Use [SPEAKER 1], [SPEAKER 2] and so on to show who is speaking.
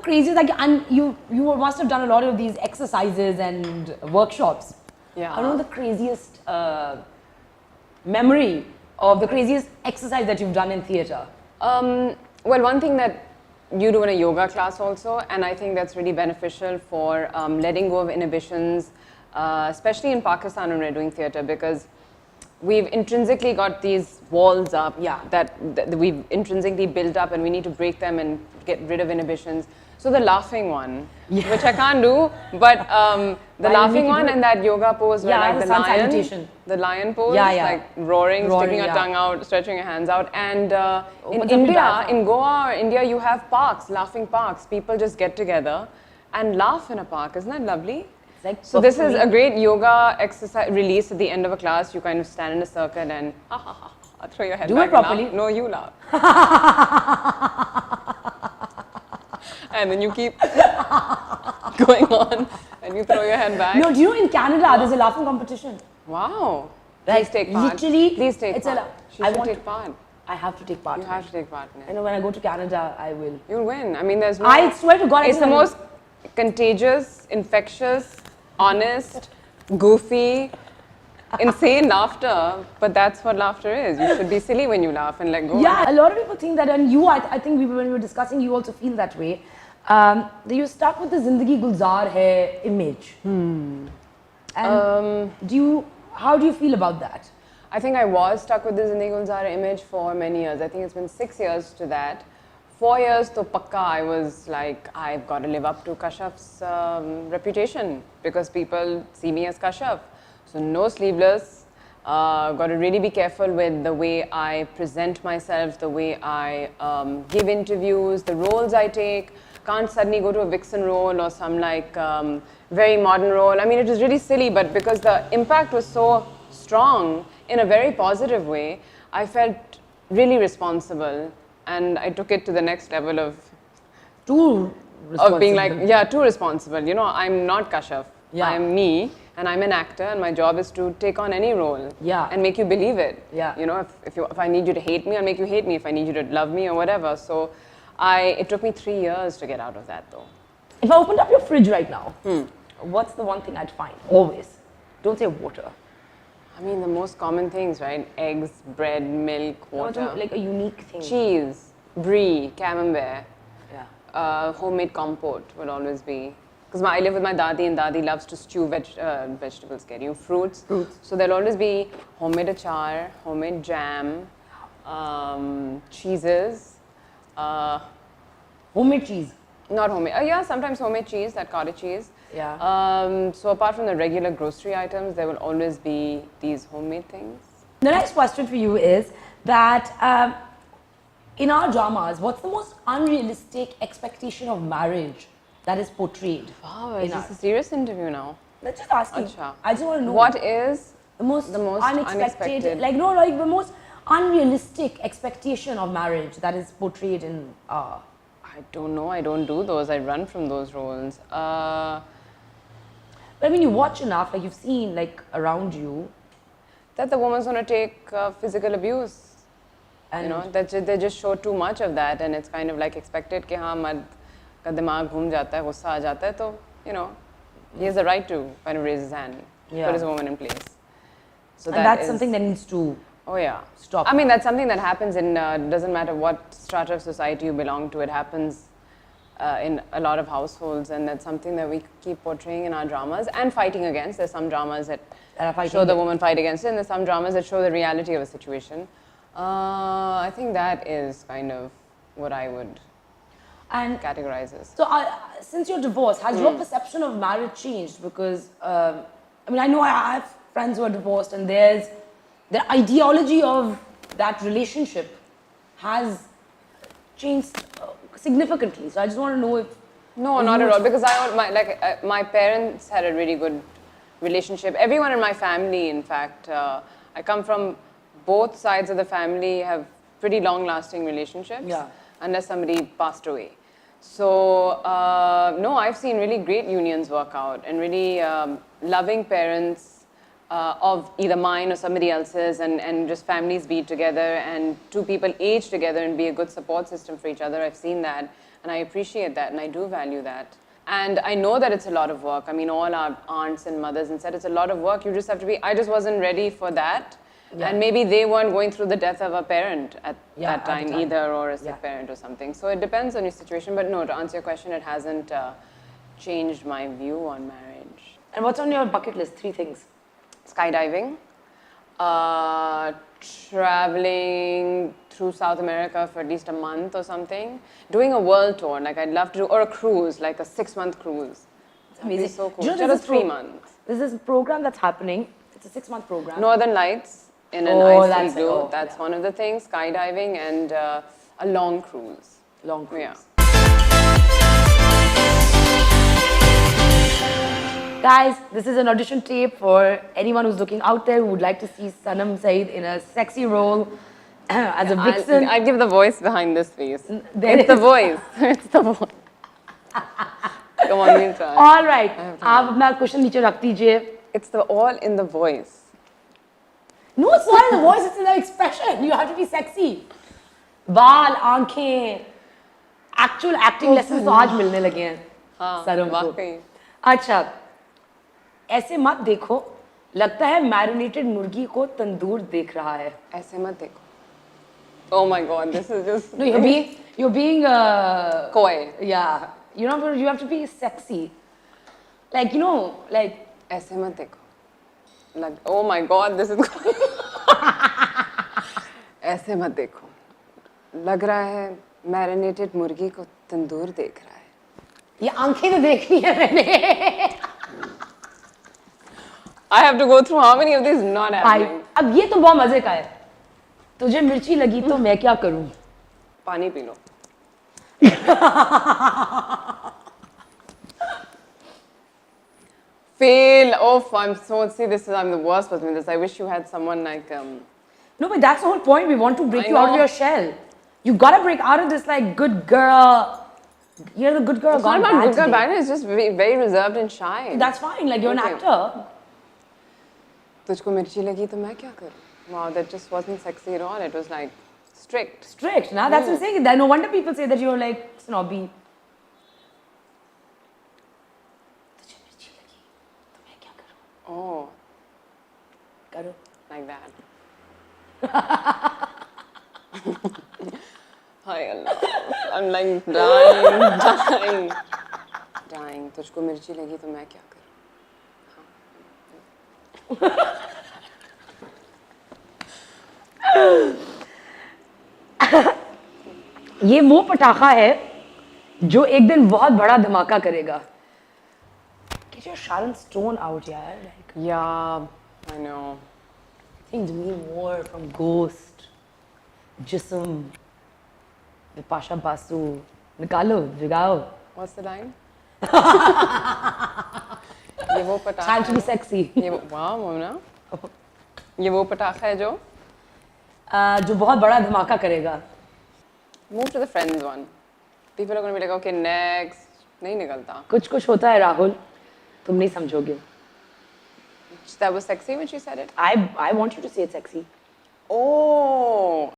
[SPEAKER 1] craziest, like, and you must have done a lot of these exercises and workshops.
[SPEAKER 2] Yeah.
[SPEAKER 1] I don't know the craziest memory of the craziest exercise that you've done in theatre.
[SPEAKER 2] Well, one thing that you do in a yoga class also, and I think that's really beneficial for letting go of inhibitions, especially in Pakistan when we're doing theatre, because we've intrinsically got these walls up that we've intrinsically built up, and we need to break them and get rid of inhibitions. So the laughing one, which I can't do, but the laughing one and that yoga pose where like the lion pose, like roaring, sticking your tongue out, stretching your hands out. And in India, in Goa or India, you have parks, laughing parks. People just get together and laugh in a park. Isn't that lovely?
[SPEAKER 1] Like,
[SPEAKER 2] so this is a great yoga exercise release at the end of a class. You kind of stand in a circle and throw your head back.
[SPEAKER 1] Do it properly.
[SPEAKER 2] And laugh. No, you laugh. And then you keep going on and you throw your head back.
[SPEAKER 1] No, do you know in Canada there's a laughing competition?
[SPEAKER 2] Wow.
[SPEAKER 1] Like,
[SPEAKER 2] Please take part.
[SPEAKER 1] Literally,
[SPEAKER 2] please take part.
[SPEAKER 1] I
[SPEAKER 2] should take part.
[SPEAKER 1] I have to take part.
[SPEAKER 2] You have to take part.
[SPEAKER 1] I know when I go to Canada, I will.
[SPEAKER 2] You'll win. I mean, there's no...
[SPEAKER 1] I swear to God,
[SPEAKER 2] it's the most contagious, infectious, honest, goofy, insane laughter, but that's what laughter is. You should be silly when you laugh and let go.
[SPEAKER 1] Yeah, a lot of people think that, and you, I think when we were discussing, you also feel that way. That you're stuck with the Zindagi Gulzar Hai image. And how do you feel about that?
[SPEAKER 2] I think I was stuck with the Zindagi Gulzar Hai image for many years. I think it's been 6 years to that. 4 years to pakka, I was like, I've got to live up to Kashaf's reputation because people see me as Kashaf. So no sleeveless, got to really be careful with the way I present myself, the way I give interviews, the roles I take. Can't suddenly go to a vixen role or some like very modern role. I mean, it was really silly, but because the impact was so strong in a very positive way, I felt really responsible. And I took it to the next level of being like, too responsible. You know, I'm not Kashaf.
[SPEAKER 1] Yeah.
[SPEAKER 2] I'm me, and I'm an actor, and my job is to take on any role and make you believe it.
[SPEAKER 1] Yeah.
[SPEAKER 2] You know, if I need you to hate me, I'll make you hate me. If I need you to love me or whatever. So it took me 3 years to get out of that, though.
[SPEAKER 1] If I opened up your fridge right now, what's the one thing I'd find? Always. Don't say water.
[SPEAKER 2] I mean, the most common things, right? Eggs, bread, milk, water.
[SPEAKER 1] Like a unique thing.
[SPEAKER 2] Cheese, brie, camembert. Yeah. Homemade compote would always be. Because I live with my dadi, and dadi loves to stew vegetables, fruits. So there'll always be homemade achar, homemade jam, cheeses.
[SPEAKER 1] Homemade cheese?
[SPEAKER 2] Not homemade. Yeah, sometimes homemade cheese, that cottage cheese.
[SPEAKER 1] Yeah.
[SPEAKER 2] So apart from the regular grocery items, there will always be these homemade things.
[SPEAKER 1] The next question for you is that in our dramas, what's the most unrealistic expectation of marriage that is portrayed?
[SPEAKER 2] Wow, is this a serious interview now?
[SPEAKER 1] Let's just ask you.
[SPEAKER 2] Achha.
[SPEAKER 1] I just want to know.
[SPEAKER 2] What is
[SPEAKER 1] the most
[SPEAKER 2] unexpected?
[SPEAKER 1] Like, no, like the most unrealistic expectation of marriage that is portrayed in...
[SPEAKER 2] I don't know. I don't do those. I run from those roles.
[SPEAKER 1] But I mean, you watch enough, like you've seen, like around you,
[SPEAKER 2] that the woman's going to take physical abuse. And you know, that they just show too much of that, and it's kind of like expected कि हाँ मर्द का दिमाग घूम जाता है, गुस्सा आ जाता है, तो you know, he has the right to kind of raise his hand, put his woman in place. So
[SPEAKER 1] and that's something that needs to stop.
[SPEAKER 2] I mean, that's something that happens in doesn't matter what strata of society you belong to. It happens in a lot of households, and that's something that we keep portraying in our dramas and fighting against. There's some dramas that show the woman fight against it, and there's some dramas that show the reality of a situation. I think that is kind of what I would categorize as.
[SPEAKER 1] So, since you're divorced, has your perception of marriage changed? Because, I mean, I know I have friends who are divorced, and the ideology of that relationship has changed significantly. So I just want to know if...
[SPEAKER 2] No, not at all. Because my parents had a really good relationship. Everyone in my family, in fact, I come from both sides of the family have pretty long-lasting relationships, unless somebody passed away. So, no, I've seen really great unions work out, and really loving parents of either mine or somebody else's, and just families be together, and two people age together and be a good support system for each other. I've seen that, and I appreciate that, and I do value that. And I know that it's a lot of work. I mean, all our aunts and mothers and said it's a lot of work. You just have to be. I just wasn't ready for that, and maybe they weren't going through the death of a parent at that time either, or a sick parent or something. So it depends on your situation. But no, to answer your question, it hasn't changed my view on marriage.
[SPEAKER 1] And what's on your bucket list? 3 things.
[SPEAKER 2] Skydiving, traveling through South America for at least a month or something, doing a world tour, like I'd love to do, or a cruise, like a 6-month cruise.
[SPEAKER 1] Amazing.
[SPEAKER 2] That'd be so cool.
[SPEAKER 1] Do you know
[SPEAKER 2] Instead
[SPEAKER 1] there's
[SPEAKER 2] of
[SPEAKER 1] this
[SPEAKER 2] 3 months.
[SPEAKER 1] There's this program that's happening. It's a 6-month program.
[SPEAKER 2] Northern Lights in an
[SPEAKER 1] Oh,
[SPEAKER 2] ice
[SPEAKER 1] that's-
[SPEAKER 2] igloo.
[SPEAKER 1] oh,
[SPEAKER 2] That's one of the things. Skydiving and a long cruise.
[SPEAKER 1] Long cruise.
[SPEAKER 2] Yeah.
[SPEAKER 1] Guys, this is an audition tape for anyone who's looking out there who would like to see Sanam Saeed in a sexy role as a vixen.
[SPEAKER 2] I'll give the voice behind this face.
[SPEAKER 1] There
[SPEAKER 2] It's the
[SPEAKER 1] is-
[SPEAKER 2] voice. It's the voice. Come on, we'll try.
[SPEAKER 1] All right. आप अपना question नीचे रख दीजिए.
[SPEAKER 2] It's the all in the voice.
[SPEAKER 1] No, it's not in the voice, it's in the expression. You have to be sexy. बाल, आंखें, actual acting lessons तो आज मिलने लगे हैं सरम को.
[SPEAKER 2] वाकई.
[SPEAKER 1] अच्छा, ऐसे मत देखो, लगता है मैरिनेटेड मुर्गी को तंदूर देख रहा है.
[SPEAKER 2] ऐसे मत देखो. Oh my god, this is just
[SPEAKER 1] No, you're being
[SPEAKER 2] coy.
[SPEAKER 1] yeah. You know, you have to be sexy. Like, you know, like
[SPEAKER 2] ऐसे मत देखो. Like, oh my god, this is ऐसे मत देखो. लग रहा है मैरिनेटेड मुर्गी को तंदूर देख रहा है.
[SPEAKER 1] ये आंखें तो देखनी है मैंने.
[SPEAKER 2] I have to go through how many of these not happening.
[SPEAKER 1] अब ये तो बहुत मजे का है. तुझे मिर्ची लगी तो मैं क्या करूं?
[SPEAKER 2] पानी P low. Fail. Oh, I'm the worst person with this. I wish you had someone like
[SPEAKER 1] No, but that's the whole point. We want to break
[SPEAKER 2] I
[SPEAKER 1] you out of
[SPEAKER 2] know.
[SPEAKER 1] your shell. You gotta break out of this like good girl. You're the good girl
[SPEAKER 2] it's not
[SPEAKER 1] gone
[SPEAKER 2] about
[SPEAKER 1] bad
[SPEAKER 2] good girl
[SPEAKER 1] today.
[SPEAKER 2] bad. It's just very, very reserved and shy.
[SPEAKER 1] That's fine. Like you're an
[SPEAKER 2] Okay.
[SPEAKER 1] actor.
[SPEAKER 2] तुझको मिर्ची लगी तो मैं क्या करूं? Wow, that just wasn't sexy at all. It was like strict.
[SPEAKER 1] Strict. Now that's what I'm saying. No wonder people say that you're like snobby. तुझे मिर्ची लगी तो मैं क्या करूं?
[SPEAKER 2] Oh,
[SPEAKER 1] करो.
[SPEAKER 2] like that. Hi Allah. I'm like dying. तुझको मिर्ची लगी तो मैं क्या करूं?
[SPEAKER 1] ये वो पटाखा है जो एक दिन बहुत बड़ा धमाका करेगा. Get your Sharon Stone out, यार. Like
[SPEAKER 2] Yeah, I know.
[SPEAKER 1] things mean more from Ghost, Jism, Vipasha Basu. निकालो, जगाओ.
[SPEAKER 2] What's the line? ये वो पटाखा
[SPEAKER 1] Time to be
[SPEAKER 2] है
[SPEAKER 1] sexy.
[SPEAKER 2] ये वो वाह मोना ये वो पटाखा है जो
[SPEAKER 1] जो बहुत बड़ा धमाका करेगा.
[SPEAKER 2] move to the friends one. People are going to be like, okay, next. नहीं निकलता.
[SPEAKER 1] कुछ होता है राहुल, तुम नहीं समझोगे.
[SPEAKER 2] That was sexy when she said it.
[SPEAKER 1] I want you to say it sexy.
[SPEAKER 2] Oh,